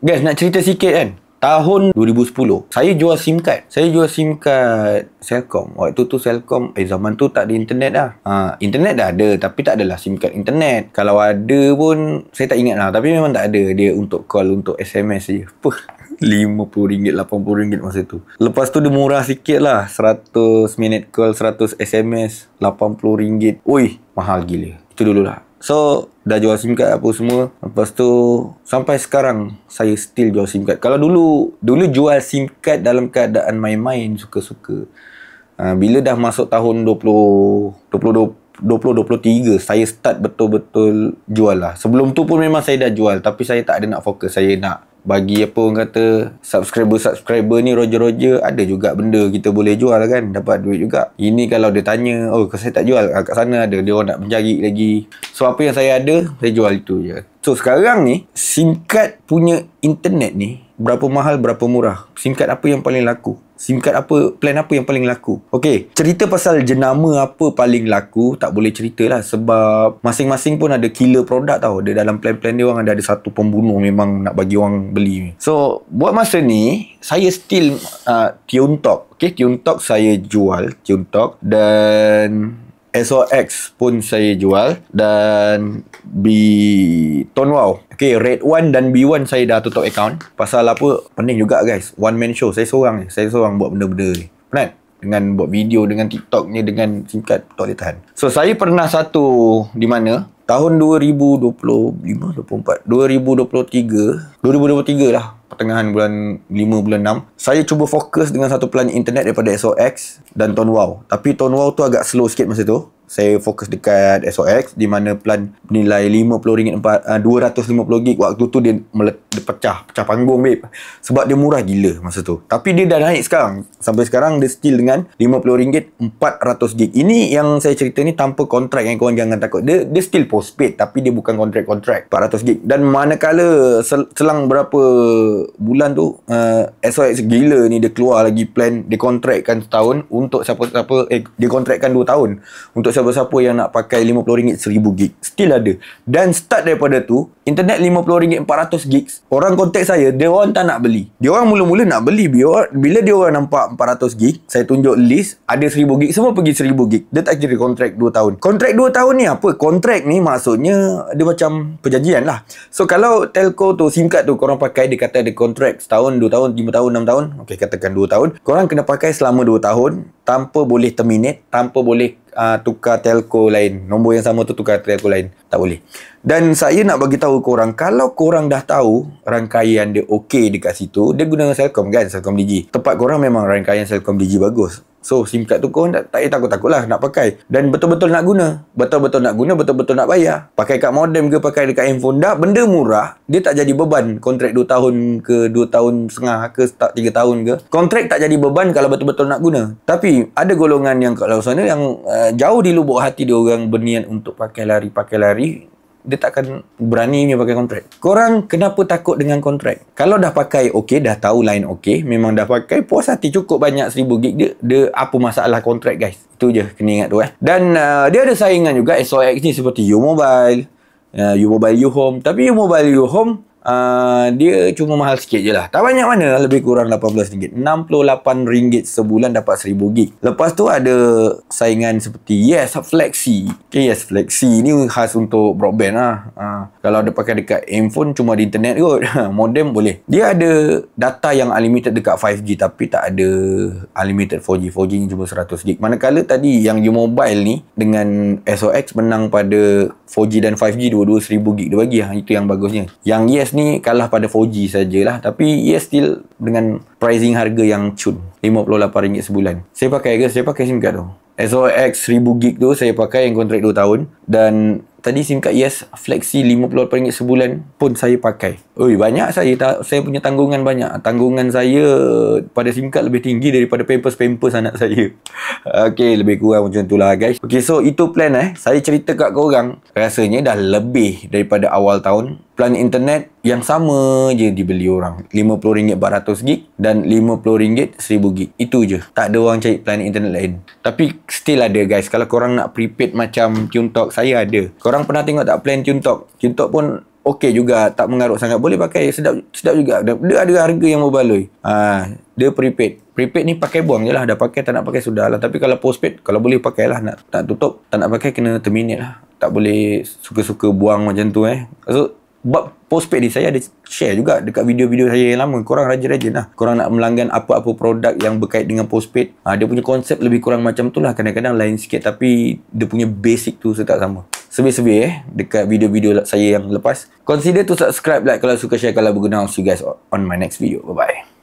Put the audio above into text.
Guys, nak cerita sikit kan. Tahun 2010, saya jual SIM card. Saya jual SIM card Celcom. Waktu tu Celcom, zaman tu tak ada internet dah. Internet dah ada, tapi tak adalah SIM card internet. Kalau ada pun, saya tak ingat lah. Tapi memang tak ada. Dia untuk call, untuk SMS je. RM50, RM80 masa tu. Lepas tu dia murah sikit lah. 100 minit call, 100 SMS, RM80. Ui, mahal gila. Itu dulu lah. So, dah jual SIM card apa semua. Lepas tu, sampai sekarang, saya still jual SIM card. Kalau dulu jual SIM card dalam keadaan main-main, suka-suka. Bila dah masuk tahun 2023, saya start betul-betul jual lah. Sebelum tu pun memang saya dah jual. Tapi saya tak ada nak fokus. Saya nak bagi apa orang kata subscriber ni roger-roger, ada juga benda kita boleh jual kan, dapat duit juga. Ini kalau dia tanya, oh saya tak jual, kat sana ada, dia orang nak mencari lagi. So apa yang saya ada, saya jual itu je. So sekarang ni SIM card punya internet ni berapa mahal, berapa murah? SIM card apa yang paling laku? SIM card apa, plan apa yang paling laku? Okey, cerita pasal jenama apa paling laku tak boleh cerita lah, sebab masing-masing pun ada killer produk tau. Dia dalam plan-plan dia orang ada satu pembunuh memang nak bagi orang beli. So buat masa ni saya still Tune Talk. Okey, Tune Talk saya jual, Tune Talk, dan SOX pun saya jual, dan Tonwow. Okay, Red One dan B1 saya dah tutup account. Pasal apa? Pening juga guys. One man show. Saya seorang buat benda-benda ni. Penat. Dengan buat video, dengan TikTok ni, dengan SIM card, tak boleh tahan. So, saya pernah satu di mana tahun 2023 lah, pertengahan bulan 5 bulan 6, saya cuba fokus dengan satu plan internet daripada SOX dan Tonwow. Tapi Tonwow tu agak slow sikit masa tu. Saya fokus dekat SOX di mana plan nilai RM50 250 gig. Waktu tu dia pecah panggung babe. Sebab dia murah gila masa tu. Tapi dia dah naik sekarang. Sampai sekarang dia still dengan RM50 400 gig. Ini yang saya cerita ni tanpa kontrak, yang korang jangan takut. Dia still postpaid tapi dia bukan kontrak 400 gig. Dan manakala selang berapa bulan tu SOX gila ni, dia keluar lagi plan, dia kontrakkan setahun untuk siapa-siapa, dia kontrakkan 2 tahun untuk siapa-siapa yang nak pakai RM50 1000 gig. Still ada. Dan start daripada tu, internet RM50 400 gig, orang kontak saya, dia orang tak nak beli. Dia orang mula-mula nak beli. Bila dia orang nampak 400 gig, saya tunjuk list, ada 1000 gig, semua pergi 1000 gig. Dia tak kira kontrak 2 tahun. Kontrak 2 tahun ni apa? Kontrak ni maksudnya dia macam perjanjian lah. So kalau telco tu, SIM card tu korang pakai, dia kata ada kontrak setahun, 2 tahun, 5 tahun, 6 tahun. Okey, katakan 2 tahun. Korang kena pakai selama 2 tahun tanpa boleh terminate, tanpa boleh tukar telco lain. Nombor yang sama tu tukar telco lain. Tak boleh. Dan saya nak bagi tahu korang, kalau korang dah tahu rangkaian dia okey dekat situ, dia guna Celcom kan, Celcom Digi. Tempat korang memang rangkaian Celcom Digi bagus. So SIM card tu korang tak payah takut-takut lah nak pakai. Dan betul-betul nak guna. Betul-betul nak bayar. Pakai kat modem ke, pakai dekat handphone, dah benda murah. Dia tak jadi beban. Kontrak 2 tahun ke 2 tahun setengah ke 3 tahun ke. Kontrak tak jadi beban kalau betul-betul nak guna. Tapi ada golongan yang kat luar sana yang jauh di lubuk hati dia orang berniat untuk pakai lari. Dia takkan berani punya pakai kontrak. Korang kenapa takut dengan kontrak? Kalau dah pakai okey, dah tahu line okey, memang dah pakai, puas hati, cukup banyak 1000 gig dia apa masalah kontrak guys. Itu je kena ingat tu Dan dia ada saingan juga SOX ni seperti U-Mobile, U-Mobile, Tapi U-Mobile, dia cuma mahal sikit je lah. Tak banyak mana, lebih kurang RM18. RM68 sebulan dapat 1000 gig. Lepas tu ada saingan seperti Yes Flexi. Okay, Yes Flexi ni khas untuk broadband lah. Kalau ada pakai dekat handphone cuma di internet kot. Modem boleh. Dia ada data yang unlimited dekat 5G tapi tak ada unlimited 4G. 4G ni cuma 100 gig. Manakala tadi yang U-Mobile ni dengan SOX menang pada 4G dan 5G, dua-dua 1000 gig dia bagi. Itu yang bagusnya. Yang Yes ni kalah pada 4G sajalah, tapi Yes still dengan pricing harga yang cun, RM58 sebulan. Saya pakai SIM card tu SOX 1000 gig tu, saya pakai yang kontrak 2 tahun. Dan tadi SIM card Yes Flexi RM58 sebulan pun saya pakai. Oi, banyak saya punya tanggungan banyak. Tanggungan saya pada SIM card lebih tinggi daripada pampers anak saya. Okey, lebih kurang macam itulah guys. Okey, so itu plan saya cerita kat korang. Rasanya dah lebih daripada awal tahun. Plan internet yang sama je dibeli orang. RM50 400 gig dan RM50 1000 gig. Itu je. Tak ada orang cari plan internet lain. Tapi still ada guys. Kalau korang nak prepaid macam Tune Talk, saya ada. Korang pernah tengok tak plan Tune Talk? Tune Talk pun okey juga, tak mengarut sangat, boleh pakai, sedap sedap juga. Dia ada harga yang berbaloi. Dia prepaid ni pakai buang je lah, dah pakai tak nak pakai sudah lah. Tapi kalau postpaid, kalau boleh pakai lah, nak tutup, tak nak pakai kena terminate lah, tak boleh suka-suka buang macam tu so bab postpaid ni saya ada share juga dekat video-video saya yang lama. Korang rajin-rajin lah, korang nak melanggan apa-apa produk yang berkait dengan postpaid, dia punya konsep lebih kurang macam tu lah, kadang-kadang lain sikit tapi dia punya basic tu tak sama. Sebir-sebir dekat video-video saya yang lepas. Consider to subscribe, like kalau suka, share kalau berguna. See you guys on my next video. Bye-bye.